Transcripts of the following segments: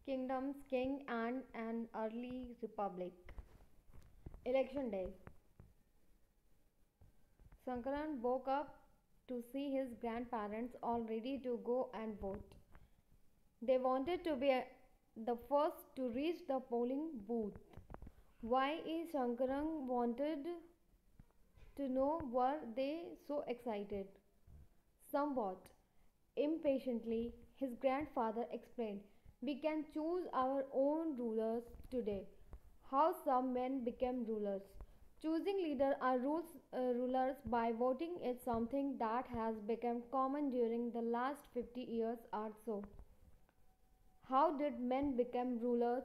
kingdoms, king, and an early republic. Election day. Sankaran woke up to see his grandparents all ready to go and vote. They wanted to be the first to reach the polling booth. Why is Shankaran wanted to know were they so excited? Somewhat impatiently, his grandfather explained, "We can choose our own rulers today." How some men became rulers. Choosing rulers by voting is something that has become common during the last 50 years or so. How did men become rulers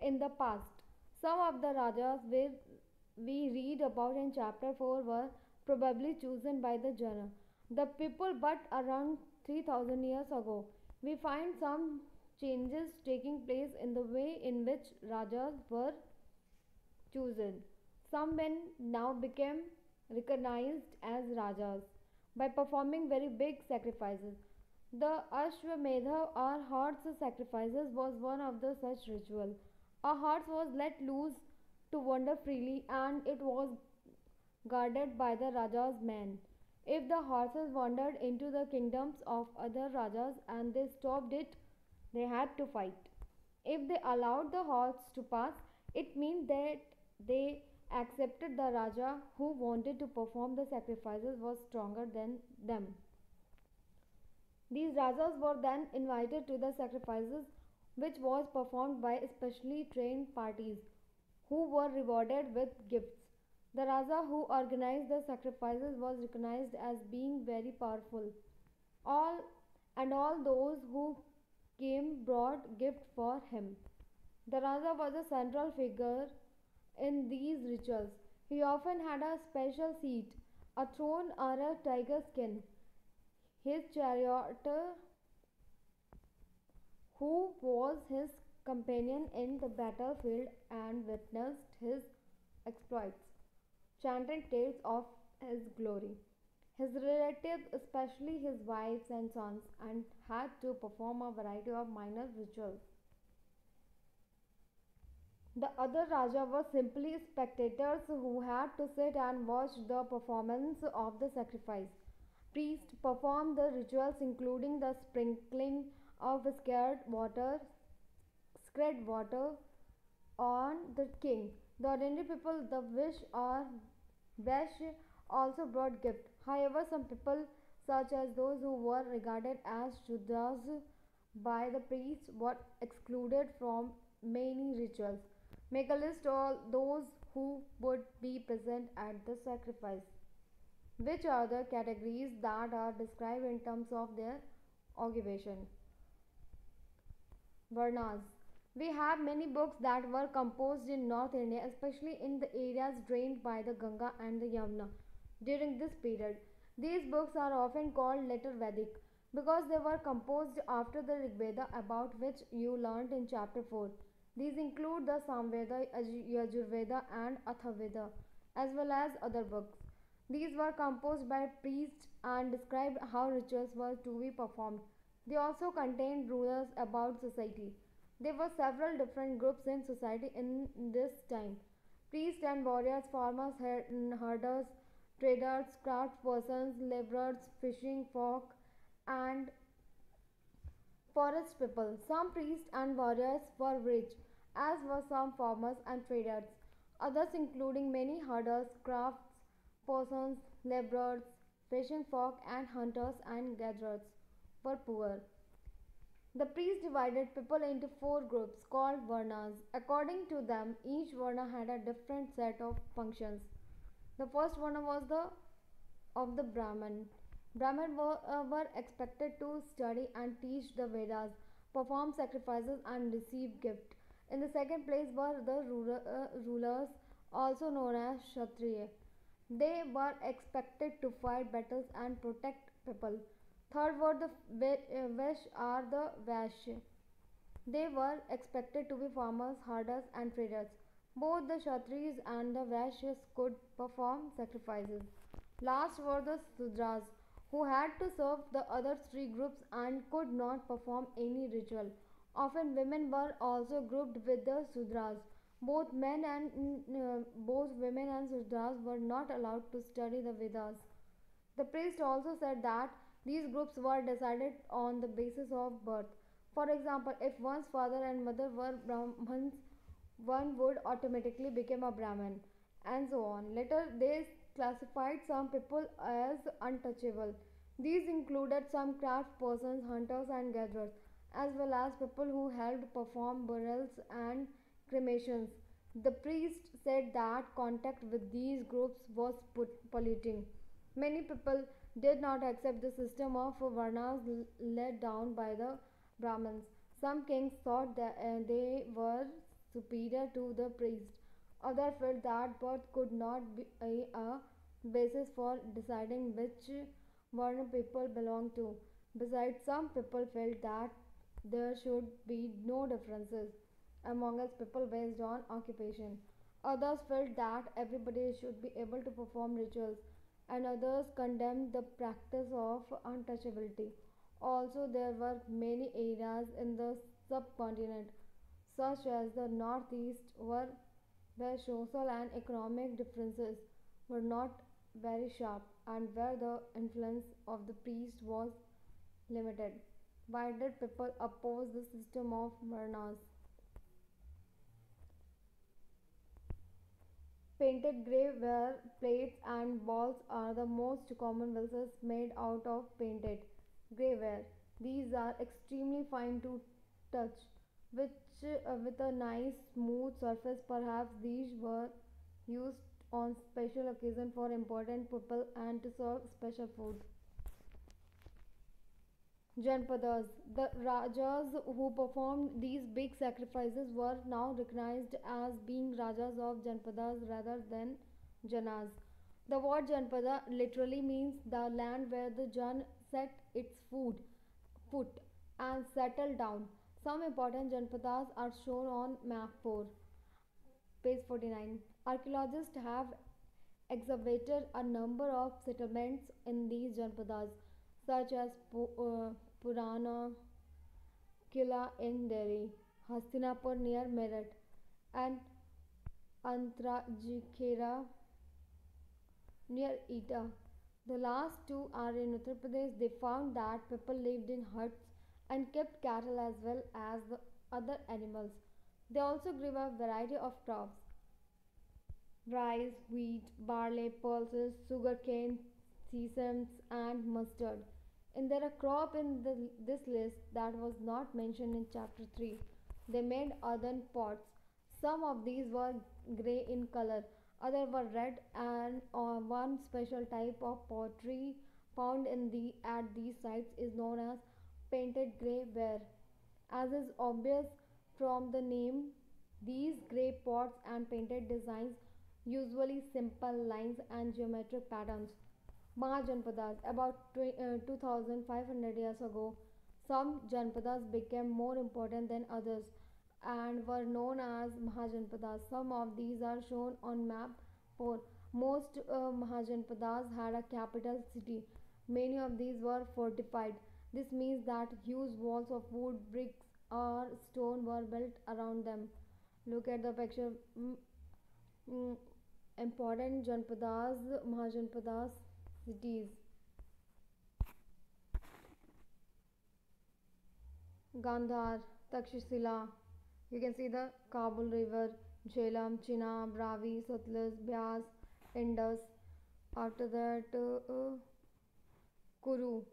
in the past? Some of the Rajas we read about in chapter 4 were probably chosen by the Jana, the people, but around 3000 years ago, we find some changes taking place in the way in which Rajas were chosen. Some men now became recognized as Rajas by performing very big sacrifices. The Ashwamedha or horse sacrifices was one of the such ritual. A horse was let loose to wander freely and it was guarded by the Raja's men. If the horses wandered into the kingdoms of other Rajas and they stopped it, they had to fight. If they allowed the horse to pass, it meant that they accepted the Raja who wanted to perform the sacrifices was stronger than them. These Rajas were then invited to the sacrifices, which was performed by specially trained parties who were rewarded with gifts. The Raja who organized the sacrifices was recognized as being very powerful. All all those who came brought gifts for him. The Raja was a central figure in these rituals. He often had a special seat, a throne or a tiger skin. His charioteer, who was his companion in the battlefield and witnessed his exploits, chanted tales of his glory. His relatives, especially his wives and sons, and had to perform a variety of minor rituals. The other Raja were simply spectators who had to sit and watch the performance of the sacrifice. Priests performed the rituals including the sprinkling of sacred water on the king. The ordinary people, the wish or Vash also brought gifts. However, some people, such as those who were regarded as Shudras by the priests, were excluded from many rituals. Make a list of those who would be present at the sacrifice. Which are the categories that are described in terms of their occupation? Varnas. We have many books that were composed in North India, especially in the areas drained by the Ganga and the Yamuna during this period. These books are often called later Vedic because they were composed after the Rig Veda, about which you learned in chapter 4. These include the Samveda, Yajurveda, and Atharvaveda, as well as other books. These were composed by priests and described how rituals were to be performed. They also contained rules about society. There were several different groups in society in this time: priests and warriors, farmers, herders, traders, craftspersons, laborers, fishing folk, and forest people. Some priests and warriors were rich, as were some farmers and traders. Others, including many herders, crafts persons, laborers, fishing folk, and hunters and gatherers, were poor. The priests divided people into four groups called Varnas. According to them, each Varna had a different set of functions. The first Varna was the of the Brahman. Brahmins were expected to study and teach the Vedas, perform sacrifices, and receive gifts. In the second place were the rulers, also known as Kshatriya. They were expected to fight battles and protect people. Third were the Vash or the Vash. They were expected to be farmers, herders, and traders. Both the Kshatriyas and the Vaishyas could perform sacrifices. Last were the Sudras, who had to serve the other three groups and could not perform any ritual. Often, women were also grouped with the Sudras. Both women and Sudras were not allowed to study the Vedas. The priest also said that these groups were decided on the basis of birth. For example, if one's father and mother were Brahmins, one would automatically become a Brahmin, and so on. Later, they classified some people as untouchable. These included some craft persons, hunters, and gatherers, as well as people who helped perform burials and cremations. The priest said that contact with these groups was polluting. Many people did not accept the system of varnas laid down by the Brahmins. Some kings thought that they were superior to the priest. Others felt that birth could not be a basis for deciding which varna people belong to. Besides, some people felt that there should be no differences among us people based on occupation. Others felt that everybody should be able to perform rituals, and others condemned the practice of untouchability. Also, there were many areas in the subcontinent, such as the northeast, where social and economic differences were not very sharp and where the influence of the priest was limited. Why did people oppose the system of Varnas? Painted grey ware plates and balls are the most common vessels made out of painted grey ware. These are extremely fine to touch, which with a nice smooth surface. Perhaps these were used on special occasion for important people and to serve special food. Janpadas. The Rajas who performed these big sacrifices were now recognized as being Rajas of Janpadas rather than Janas. The word Janpada literally means the land where the Jan set its foot and settled down. Some important Janpadas are shown on map 4, page 49. Archaeologists have excavated a number of settlements in these Janpadas, such as Purana Killa in Delhi, Hastinapur near Meerut, and Antrajikhera near Etah. The last two are in Uttar Pradesh. They found that people lived in huts and kept cattle as well as the other animals. They also grew a variety of crops: rice, wheat, barley, pulses, sugarcane, sesame, and mustard. And there a crop in this list that was not mentioned in chapter 3. They made earthen pots. Some of these were grey in color, others were red, and one special type of pottery found at these sites is known as painted grey ware. As is obvious from the name, these grey pots and painted designs, usually simple lines and geometric patterns. Mahajanpadas. About 2500 years ago, some Janpadas became more important than others and were known as Mahajanpadas. Some of these are shown on map 4. Most Mahajanpadas had a capital city. Many of these were fortified. This means that huge walls of wood, bricks, or stone were built around them. Look at the picture. Mm, Important Janpadas, Mahajanpadas cities: Gandhar, Takshashila. You can see the Kabul River, Jhelum, Chenab, Ravi, Satluj, Beas, Indus. After that, Kuru,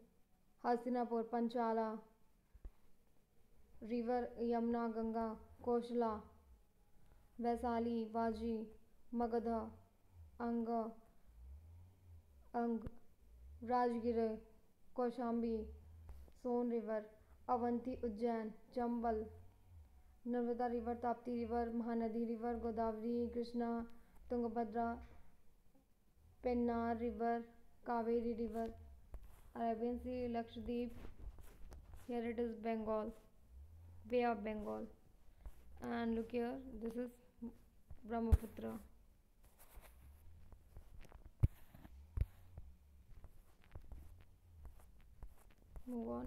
Hastinapur, Panchala, River Yamuna, Ganga, Koshala, Vaisali, Vaji, Magadha, Anga, Ang, Rajgir, Kaushambi, Son River, Avanti, Ujjain, Chambal, Narmada River, Tapti River, Mahanadi River, Godavari, Krishna, Tungabhadra, Pennar River, Kaveri River, Arabian Sea, Lakshadweep. Here it is Bengal, Bay of Bengal. And look here, this is Brahmaputra. Move on.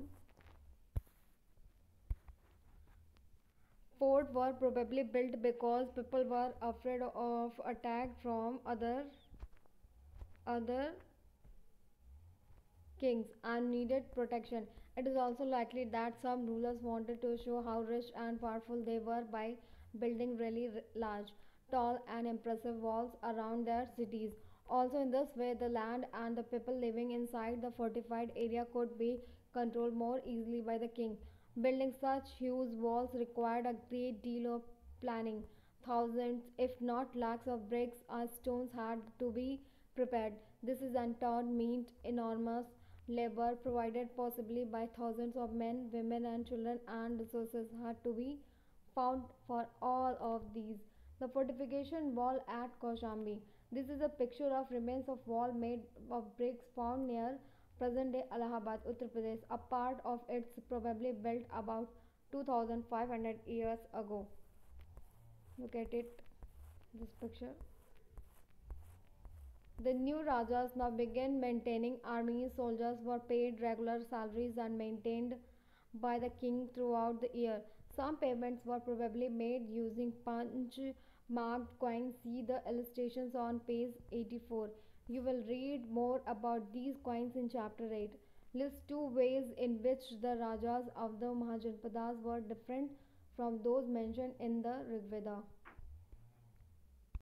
fort were probably built because people were afraid of attack from other kings and needed protection. It is also likely that some rulers wanted to show how rich and powerful they were by building really large, tall, and impressive walls around their cities. Also, in this way, the land and the people living inside the fortified area could be controlled more easily by the king. Building such huge walls required a great deal of planning. Thousands, if not lakhs, of bricks or stones had to be prepared. This is in turn meant enormous labor provided possibly by thousands of men, women, and children, and resources had to be found for all of these. The fortification wall at Kaushambi. This is a picture of remains of wall made of bricks found near present-day Allahabad, Uttar Pradesh. A part of it's probably built about 2,500 years ago. Look at it, this picture. The new Rajas now began maintaining armies. Soldiers were paid regular salaries and maintained by the king throughout the year. Some payments were probably made using punch marked coins. See the illustrations on page 84. You will read more about these coins in chapter 8. Lists two ways in which the Rajas of the Mahajanpadas were different from those mentioned in the Rigveda.